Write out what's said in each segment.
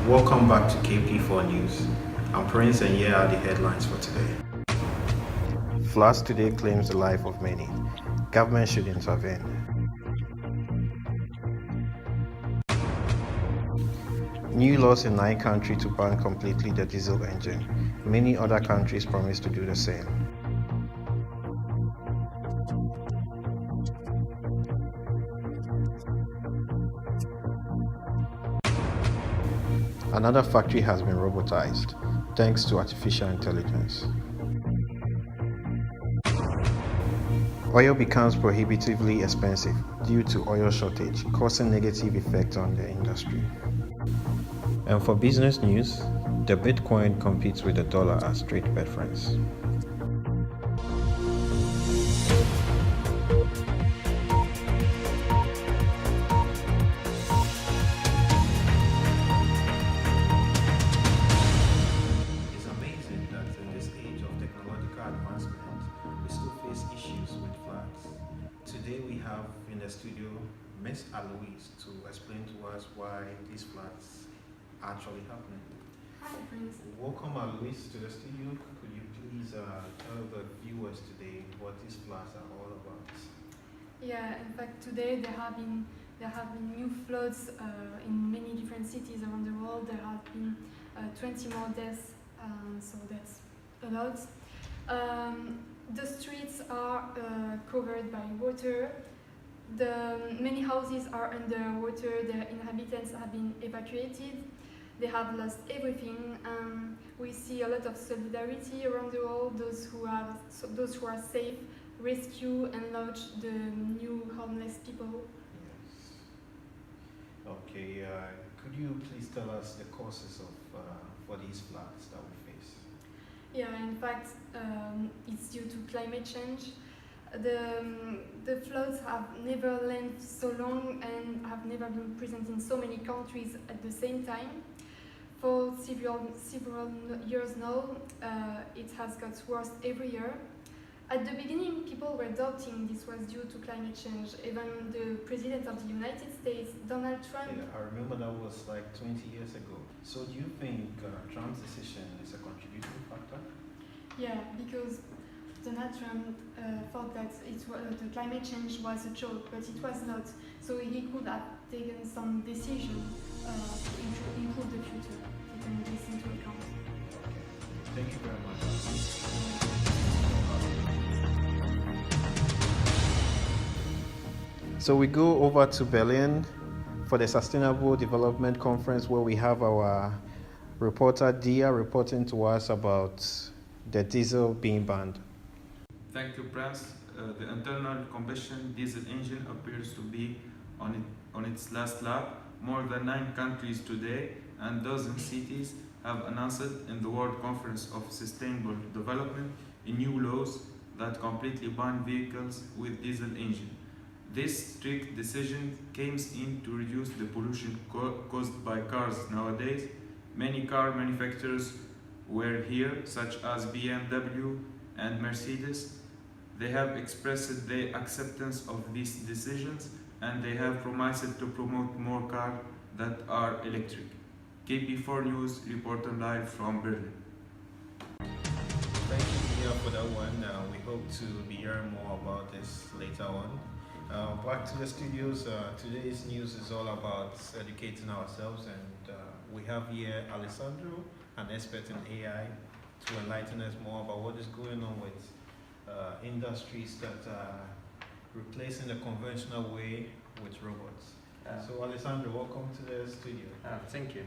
Welcome back to KP4 News. I'm Prince and here are the headlines for today. Floods today claims the life of many. Government should intervene. New laws in 9 countries to ban completely the diesel engine. Many other countries promise to do the same. Another factory has been robotized, thanks to artificial intelligence. Oil becomes prohibitively expensive due to oil shortage, causing negative effects on the industry. And for business news, the Bitcoin competes with the dollar as trade preference. It's amazing that in this age of technological advancement, we still face issues with flags. Today we have in the studio Miss Aloise to explain to us why these flags are actually happening. Hi, Prince. Welcome Aloise to the studio. Could you please tell the viewers today what these flags are all about? Yeah, in fact, today there have been new floods in many different cities around the world. There have been 20 more deaths, so that's a lot. The streets are covered by water. Many houses are underwater. Their inhabitants have been evacuated. They have lost everything. We see a lot of solidarity around the world. Those who are safe rescue and lodge the new homeless people. Yes. Okay. Could you please tell us the causes of for these floods that we face? Yeah, in fact, it's due to climate change. The floods have never lasted so long and have never been present in so many countries at the same time. For several years now, it has got worse every year. At the beginning, people were doubting this was due to climate change. Even the President of the United States, Donald Trump. Yeah, I remember that was like 20 years ago. So do you think Trump's decision is a contributing factor? Yeah, because Donald Trump thought that the climate change was a joke, but it was not. So he could have taken some decision to improve the future, taking this into account. Okay. Thank you very much. So we go over to Berlin for the Sustainable Development Conference where we have our reporter Dia reporting to us about the diesel being banned. Thank you, Prince. The internal combustion diesel engine appears to be on its last lap. More than 9 countries today and dozen cities have announced in the World Conference of Sustainable Development new laws that completely ban vehicles with diesel engine. This strict decision came in to reduce the pollution caused by cars nowadays. Many car manufacturers were here, such as BMW and Mercedes. They have expressed their acceptance of these decisions and they have promised to promote more cars that are electric. KP4 News reporting live from Berlin. Thank you, Dia, for that one. We hope to be hearing more about this later on. Back to the studios. Today's news is all about educating ourselves, and we have here Alessandro, an expert in AI, to enlighten us more about what is going on with industries that are replacing the conventional way with robots. So Alessandro, welcome to the studio. Thank you.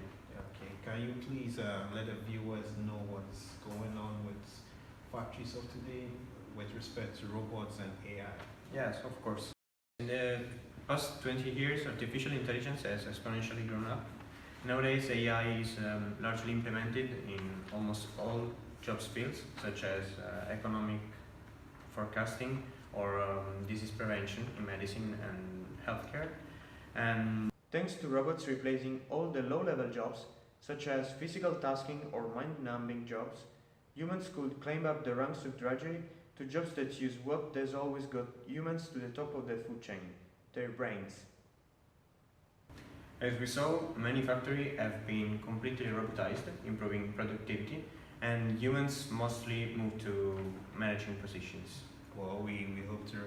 Okay, can you please let the viewers know what's going on with factories of today with respect to robots and AI? Yes, of course. In the past 20 years, artificial intelligence has exponentially grown up. Nowadays, AI is largely implemented in almost all jobs fields, such as economic forecasting or disease prevention in medicine and healthcare. And thanks to robots replacing all the low-level jobs, such as physical tasking or mind-numbing jobs, humans could climb up the ranks of drudgery to jobs that use what has always got humans to the top of the food chain, their brains. As we saw, many factories have been completely robotized, improving productivity, and humans mostly move to managing positions. Well, we hope to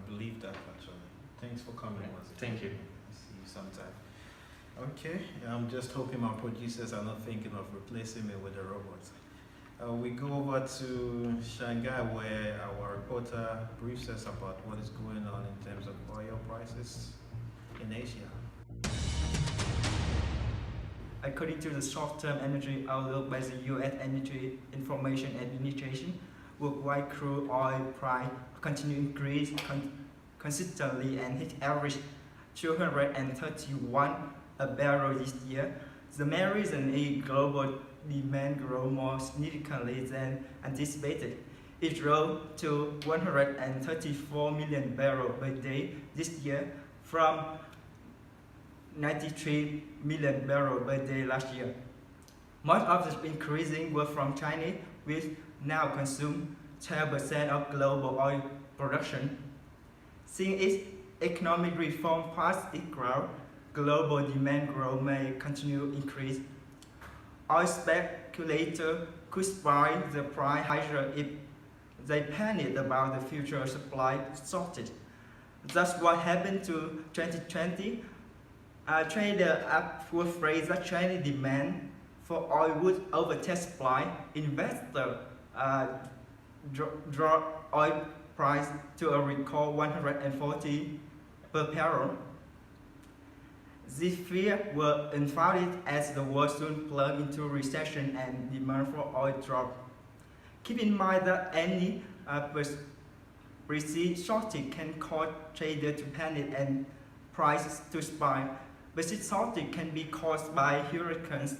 believe that actually. Thanks for coming Right. once again. Thank you. See you sometime. Okay, I'm just hoping my producers are not thinking of replacing me with a robot. We go over to Shanghai where our reporter briefs us about what is going on in terms of oil prices in Asia. According to the short-term energy outlook by the U.S. Energy Information Administration, worldwide crude oil price continue increase consistently and hit average 231 a barrel this year. The main reason is global demand grow more significantly than anticipated. It rose to 134 million barrels per day this year from 93 million barrels per day last year. Most of the increasing were from China, which now consume 12% of global oil production. Since its economic reform past its growth, global demand growth may continue increase. Oil speculators could spike the price higher if they panic about the future supply shortage. That's what happened to 2020. Traders were afraid that China demand for oil would overtake supply. Investors dropped oil price to a record 140 per barrel. These fears were unfounded as the world soon plunged into recession and demand for oil dropped. Keep in mind that any perceived shortage can cause traders to panic and prices to spike. But this shortage can be caused by hurricanes,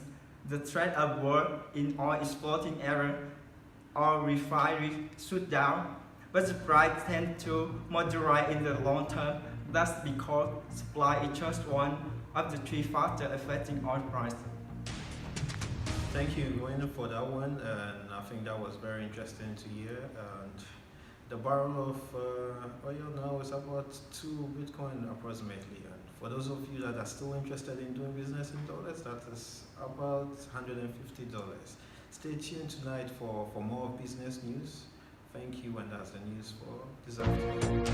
the threat of war in oil exporting area, or refinery shutdown. But the price tends to moderate in the long term. That's because supply is just one of the three factors affecting oil price. Thank you, Gwen, for that one, and I think that was very interesting to hear. And the barrel of oil now is about 2 Bitcoin approximately. And for those of you that are still interested in doing business in dollars, that is about $150. Stay tuned tonight for more business news. Thank you, and that's the news for this afternoon.